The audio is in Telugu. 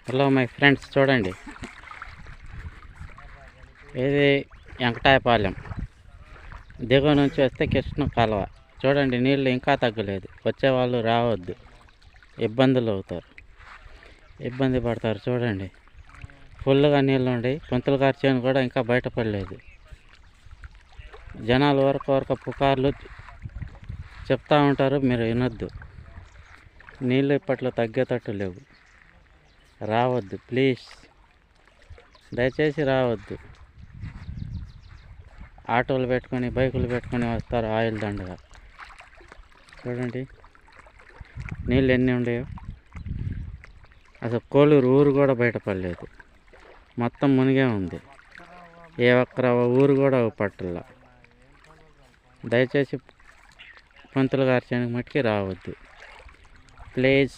హలో మై ఫ్రెండ్స్, చూడండి ఇది వెంకటాయపాలెం దిగువ నుంచి వస్తే కృష్ణ కాలువ. చూడండి, నీళ్ళు ఇంకా తగ్గలేదు. వచ్చేవాళ్ళు రావద్దు, ఇబ్బందులు అవుతారు, ఇబ్బంది పడతారు. చూడండి, ఫుల్గా నీళ్ళు ఉండి పంతులు గారి చేను కూడా ఇంకా బయటపడలేదు. జనాలు వరకు పుకార్లు చెప్తా ఉంటారు, మీరు వినొద్దు. నీళ్ళు ఇప్పట్లో తగ్గేటట్టు లేవు. రావద్దు ప్లీజ్, దయచేసి రావద్దు. ఆటోలు పెట్టుకొని బైకులు పెట్టుకొని వస్తారు ఆయిల్ దండగా. చూడండి నీళ్ళు ఎన్ని ఉండేవో. అసలు కోలూరు ఊరు కూడా బయటపడలేదు, మొత్తం మునిగే ఉంది. ఏ ఒక్క ఊరు కూడా పట్టల్లా. దయచేసి పంతులు గారి చేనుకి మట్టుకి రావద్దు ప్లీజ్.